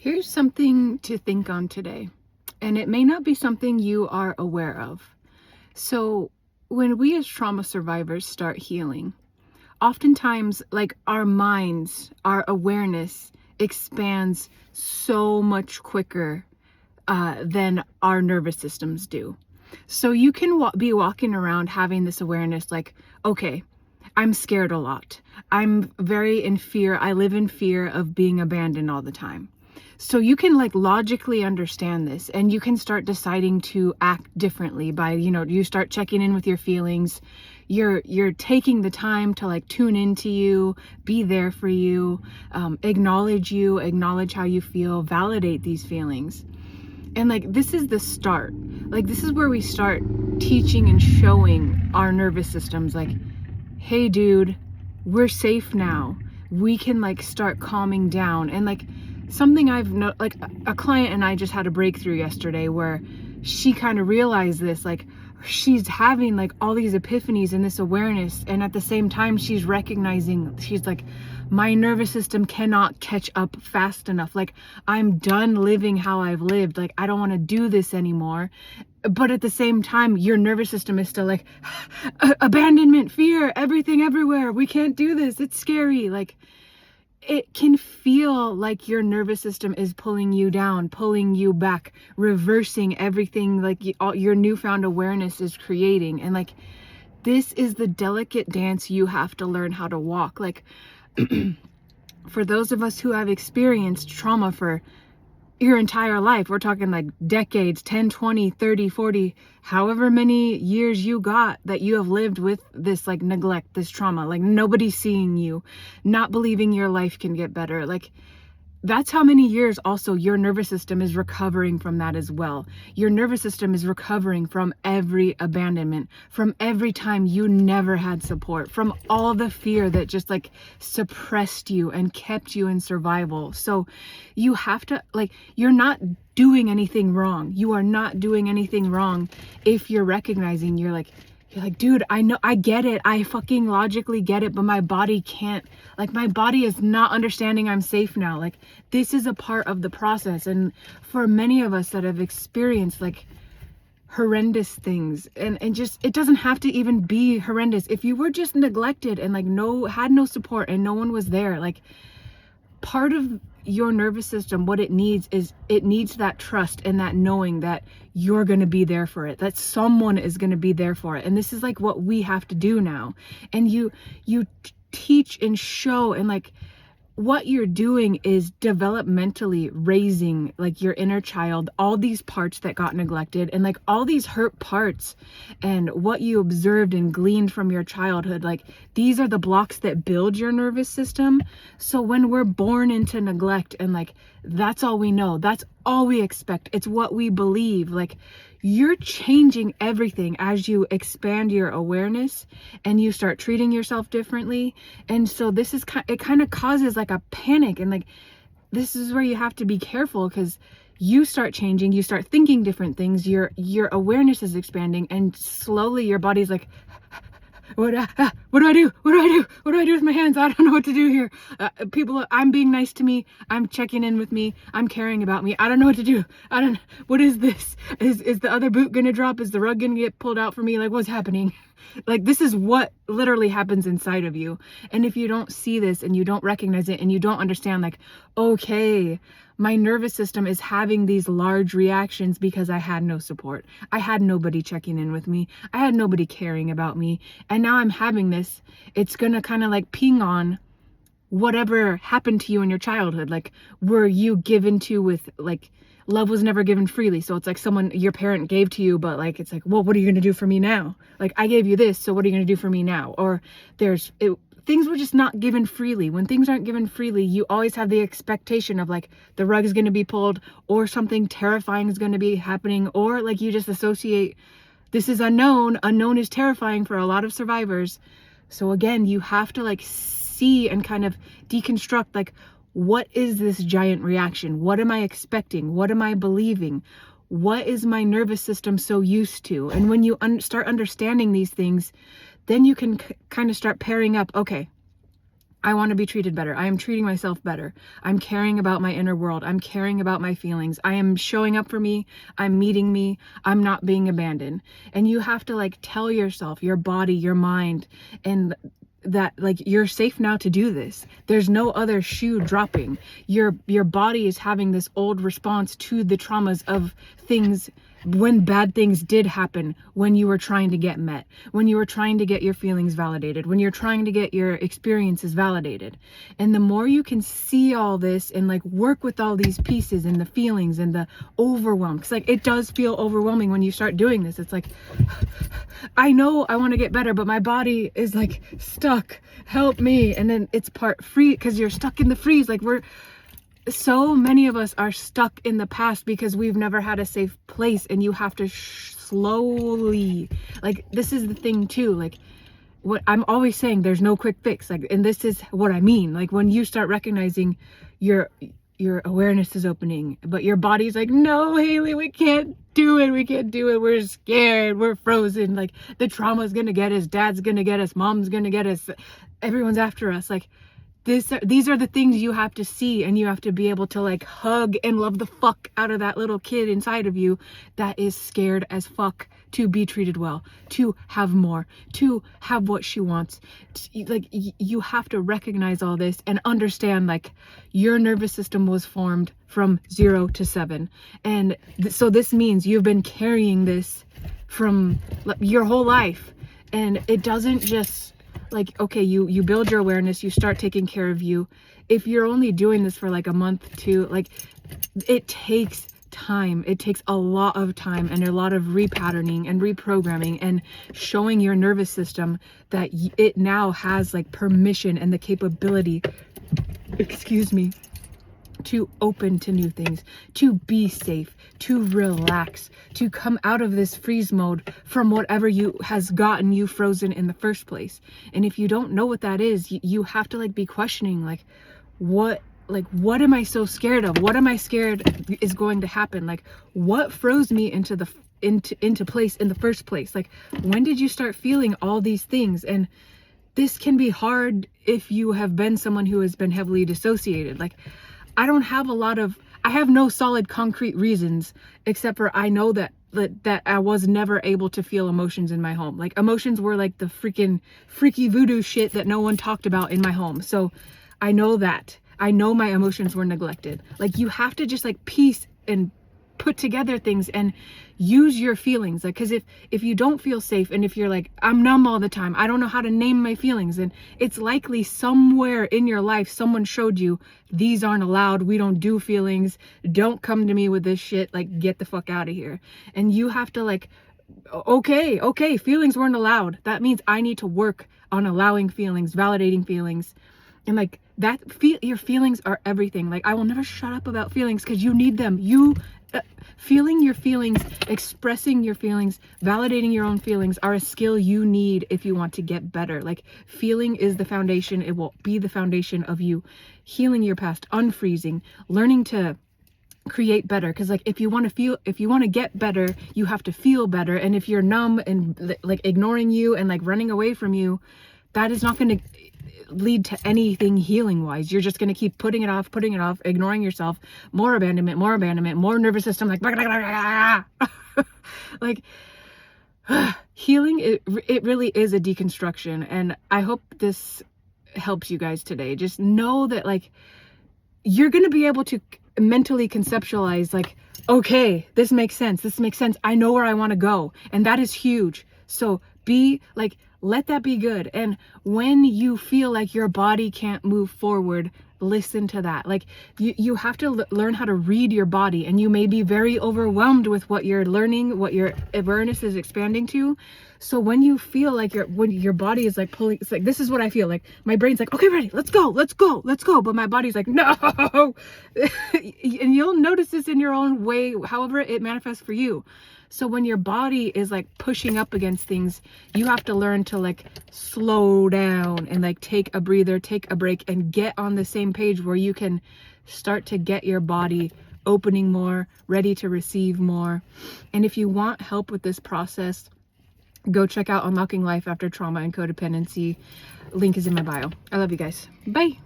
Here's something to think on today, and it may not be something you are aware of. So, when we as trauma survivors start healing, oftentimes, like our minds, our awareness expands so much quicker than our nervous systems do. So, you can be walking around having this awareness like, okay, I'm scared a lot. I'm very in fear. I live in fear of being abandoned all the time. So you can like logically understand this, and you can start deciding to act differently by, you start checking in with your feelings. You're taking the time to like tune into you, be there for you, acknowledge how you feel, validate these feelings. And like, this is the start. Like, this is where we start teaching and showing our nervous systems like, hey dude, we're safe now. We can like start calming down. And like, something like a client and I just had a breakthrough yesterday where she kind of realized this, like she's having like all these epiphanies and this awareness, and at the same time she's recognizing, she's like, my nervous system cannot catch up fast enough. Like, I'm done living how I've lived. Like, I don't want to do this anymore. But at the same time, your nervous system is still like, abandonment, fear, everything, everywhere. We can't do this. It's scary. Like, it can feel like your nervous system is pulling you down, pulling you back, reversing everything like your newfound awareness is creating. And like, this is the delicate dance you have to learn how to walk. Like, for those of us who have experienced trauma for your entire life, we're talking like decades, 10, 20, 30, 40, however many years you got that you have lived with this like neglect, this trauma, like nobody seeing you, not believing your life can get better. Like, that's how many years also your nervous system is recovering from that as well. Your nervous system is recovering from every abandonment, from every time you never had support, from all the fear that just like suppressed you and kept you in survival. So you have to, like, you're not doing anything wrong. You are not doing anything wrong if you're recognizing, you're like, dude, I know, I get it. I fucking logically get it, but my body can't, like, my body is not understanding I'm safe now. Like, this is a part of the process. And for many of us that have experienced like horrendous things, and just, it doesn't have to even be horrendous. If you were just neglected and like had no support and no one was there, like, part of your nervous system, what it needs is, it needs that trust and that knowing that you're going to be there for it, that someone is going to be there for it. And this is like what we have to do now. And you teach and show, and like, what you're doing is developmentally raising like your inner child, all these parts that got neglected, and like all these hurt parts, and what you observed and gleaned from your childhood. Like, these are the blocks that build your nervous system. So when we're born into neglect, and like, that's all we know, that's all we expect, it's what we believe, like, you're changing everything as you expand your awareness and you start treating yourself differently. And so this is, it kind of causes like a panic, and like, this is where you have to be careful, because you start changing, you start thinking different things, your awareness is expanding, and slowly your body's like, what do I do? What do I do? What do I do with my hands? I don't know what to do here. People, I'm being nice to me. I'm checking in with me. I'm caring about me. I don't know what to do. What is this? Is the other boot gonna drop? Is the rug gonna get pulled out for me? Like, what's happening? Like, this is what literally happens inside of you. And if you don't see this, and you don't recognize it, and you don't understand, like, okay, my nervous system is having these large reactions because I had no support. I had nobody checking in with me. I had nobody caring about me. And now I'm having this. It's going to kind of like ping on whatever happened to you in your childhood. Like, were you given to with, like, love was never given freely. So it's like your parent gave to you, but like, it's like, well, what are you going to do for me now? Like, I gave you this, so what are you going to do for me now? Or things were just not given freely. When things aren't given freely, you always have the expectation of like, the rug is going to be pulled, or something terrifying is going to be happening, or like, you just associate, this is unknown. Unknown is terrifying for a lot of survivors. So again, you have to like see and kind of deconstruct, like, what is this giant reaction? What am I expecting? What am I believing? What is my nervous system so used to? And when you start understanding these things, then you can kind of start pairing up, okay, I want to be treated better. I am treating myself better. I'm caring about my inner world. I'm caring about my feelings. I am showing up for me. I'm meeting me. I'm not being abandoned. And you have to like tell yourself, your body, your mind, and that like you're safe now to do this. There's no other shoe dropping. Your body is having this old response to the traumas of things when bad things did happen, when you were trying to get met, when you were trying to get your feelings validated, when you're trying to get your experiences validated. And the more you can see all this and like work with all these pieces and the feelings and the overwhelm, because like it does feel overwhelming when you start doing this. It's like, I know I want to get better, but my body is like stuck, help me. And then it's part free because you're stuck in the freeze. Like so many of us are stuck in the past because we've never had a safe place, and you have to slowly, like this is the thing too, like what I'm always saying, there's no quick fix, like, and this is what I mean, like when you start recognizing your awareness is opening, but your body's like, no, Haley, we can't do it, we're scared, we're frozen, like the trauma's gonna get us, dad's gonna get us, mom's gonna get us, everyone's after us, like these are the things you have to see, and you have to be able to like hug and love the fuck out of that little kid inside of you that is scared as fuck to be treated well, to have more, to have what she wants. Like you have to recognize all this and understand like your nervous system was formed from 0 to 7. And so this means you've been carrying this from your whole life, and it doesn't just like, okay, you build your awareness, you start taking care of you. If you're only doing this for like a month, 2, like it takes time. It takes a lot of time and a lot of repatterning and reprogramming and showing your nervous system that it now has like permission and the capability, excuse me, to open to new things, to be safe, to relax, to come out of this freeze mode from whatever has gotten you frozen in the first place. And if you don't know what that is, you have to like be questioning like what am I so scared of? What am I scared is going to happen? Like what froze me into place in the first place? Like when did you start feeling all these things? And this can be hard if you have been someone who has been heavily dissociated. Like I have no solid concrete reasons, except for I know that I was never able to feel emotions in my home. Like emotions were like the freaky voodoo shit that no one talked about in my home. So I know that. I know my emotions were neglected. Like you have to just like piece and put together things and use your feelings. Like, cause if you don't feel safe, and if you're like, I'm numb all the time, I don't know how to name my feelings, and it's likely somewhere in your life someone showed you these aren't allowed, we don't do feelings, don't come to me with this shit, like get the fuck out of here. And you have to like, okay, feelings weren't allowed, that means I need to work on allowing feelings, validating feelings. And like that, your feelings are everything. Like I will never shut up about feelings because you need them. Feeling your feelings, expressing your feelings, validating your own feelings are a skill you need if you want to get better. Like feeling is the foundation. It will be the foundation of you healing your past, unfreezing, learning to create better. Because like if you want to get better, you have to feel better. And if you're numb and like ignoring you and like running away from you, that is not going to lead to anything healing wise. You're just going to keep putting it off, ignoring yourself, more abandonment, more nervous system, like like healing, it really is a deconstruction. And I hope this helps you guys today. Just know that like you're going to be able to mentally conceptualize like, okay, this makes sense, I know where I want to go, and that is huge. So be like, let that be good. And when you feel like your body can't move forward, listen to that. Like you have to learn how to read your body, and you may be very overwhelmed with what you're learning, what your awareness is expanding to. So when you feel like when your body is like pulling, it's like, this is what I feel like. My brain's like, okay, ready, let's go. But my body's like, no. And you'll notice this in your own way, however it manifests for you. So when your body is like pushing up against things, you have to learn to like slow down and like take a breather, take a break, and get on the same page where you can start to get your body opening more, ready to receive more. And if you want help with this process, go check out Unlocking Life After Trauma and Codependency. Link is in my bio. I love you guys. Bye.